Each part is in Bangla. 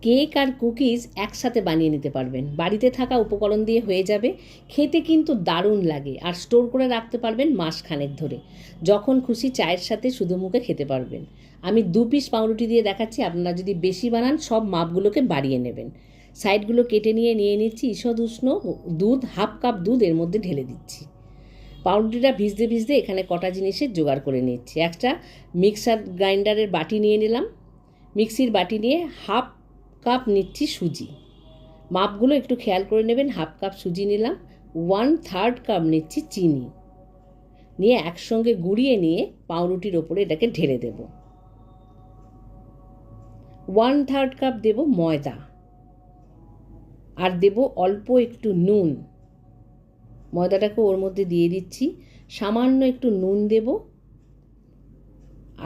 কেক আর কুকিজ একসাথে বানিয়ে নিতে পারবেন, বাড়িতে থাকা উপকরণ দিয়ে হয়ে যাবে। খেতে কিন্তু দারুণ লাগে, আর স্টোর করে রাখতে পারবেন মাসখানেক ধরে। যখন খুশি চায়ের সাথে শুধু মুখে খেতে পারবেন। আমি 2 পিস পাউরুটি দিয়ে দেখাচ্ছি, আপনারা যদি বেশি বানান সব মাপগুলোকে বাড়িয়ে নেবেন। সাইডগুলো কেটে নিয়ে নিচ্ছি ঈষৎ উষ্ণ দুধ, 1/2 কাপ দুধ এর মধ্যে ঢেলে দিচ্ছি। পাউরুটিটা ভিজতে ভিজতে এখানে কটা জিনিসের জোগাড় করে নিচ্ছি। একটা মিক্সার গ্রাইন্ডারের বাটি নিয়ে নিলাম, মিক্সির বাটি নিয়ে 1/2 কাপ নিচ্ছি সুজি। মাপগুলো একটু খেয়াল করে নেবেন। 1/2 কাপ সুজি নিলাম। 1/3 কাপ নিচ্ছি চিনি নিয়ে একসঙ্গে গুঁড়িয়ে নিয়ে পাউরুটির ওপরে এটাকে ঢেলে দেব। 1/3 কাপ দেব ময়দা, আর দেব অল্প একটু নুন। ময়দাটাকে ওর মধ্যে দিয়ে দিচ্ছি, সামান্য একটু নুন দেব,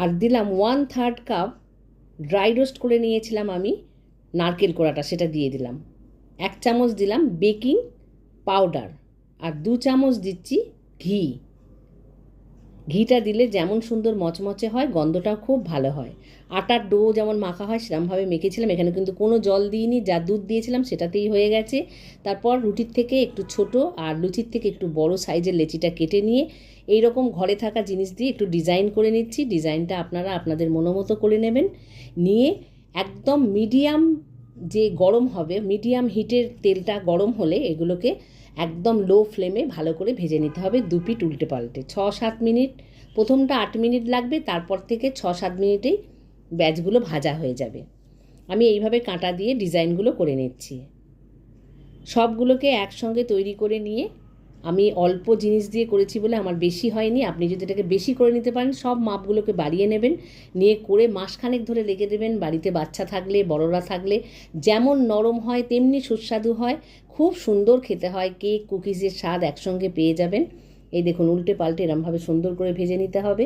আর দিলাম 1/3 কাপ ড্রাই রোস্ট করে নিয়েছিলাম আমি নারকেল কোড়াটা, সেটা দিয়ে দিলাম। 1 চামচ দিলাম বেকিং পাউডার, আর 2 চামচ দিচ্ছি ঘি। ঘিটা দিলে যেমন সুন্দর মচমচে হয়, গন্ধটাও খুব ভালো হয়। আটার ডো যেমন মাখা হয় সেরকমভাবে মেখেছিলাম। এখানে কিন্তু কোনো জল দিইনি, যা দুধ দিয়েছিলাম সেটাতেই হয়ে গেছে। তারপর রুটির থেকে একটু ছোট আর লুচির থেকে একটু বড় সাইজের লেচিটা কেটে নিয়ে এই রকম ঘরে থাকা জিনিস দিয়ে একটু ডিজাইন করে নিচ্ছি। ডিজাইনটা আপনারা আপনাদের মনোমতো করে নেবেন। নিয়ে একদম মিডিয়াম যে গরম হবে, মিডিয়াম হিটের তেলটা গরম হলে এগুলোকে একদম লো ফ্লেমে ভালো করে ভেজে নিতে হবে। 2 পিঠ উল্টে পাল্টে 6-7 মিনিট, প্রথমটা 8 মিনিট লাগবে, তারপর থেকে 6-7 মিনিটেই ব্যাচগুলো ভাজা হয়ে যাবে। আমি এইভাবে কাঁটা দিয়ে ডিজাইনগুলো করে নিচ্ছি। সবগুলোকে একসঙ্গে তৈরি করে নিয়ে আমি অল্প জিনিস দিয়ে করেছি বলে আমার বেশি হয়নি। আপনি যদি এটাকে বেশি করে নিতে পারেন সব মাপগুলোকে বাড়িয়ে নেবেন, নিয়ে করে মাসখানেক ধরে রেখে দেবেন। বাড়িতে বাচ্চা থাকলে, বড়রা থাকলে যেমন নরম হয় তেমনি সুস্বাদু হয়, খুব সুন্দর খেতে হয়। কেক কুকিজের স্বাদ একসঙ্গে পেয়ে যাবেন। এই দেখুন উল্টে পাল্টে এরমভাবে সুন্দর করে ভেজে নিতে হবে।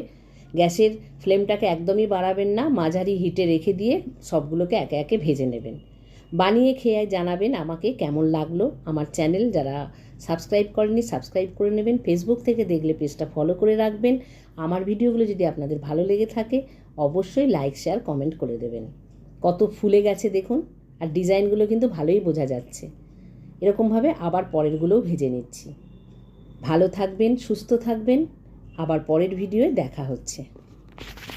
গ্যাসের ফ্লেমটাকে একদমই বাড়াবেন না, মাঝারি হিটে রেখে দিয়ে সবগুলোকে একে একে ভেজে নেবেন। বানিয়ে খেয়ে জানাবেন আমাকে কেমন লাগলো। আমার চ্যানেল যারা সাবস্ক্রাইব করেননি সাবস্ক্রাইব করে নেবেন। ফেসবুক থেকে দেখলে পেজটা ফলো করে রাখবেন। আমার ভিডিওগুলো যদি আপনাদের ভালো লেগে থাকে অবশ্যই লাইক শেয়ার কমেন্ট করে দেবেন। কত ফুলে গেছে দেখুন, আর ডিজাইনগুলো কিন্তু ভালোই বোঝা যাচ্ছে। এরকমভাবে আবার পরেরগুলোও ভেজে নিচ্ছি। ভালো থাকবেন, সুস্থ থাকবেন। আবার পরের ভিডিওয়ে দেখা হচ্ছে।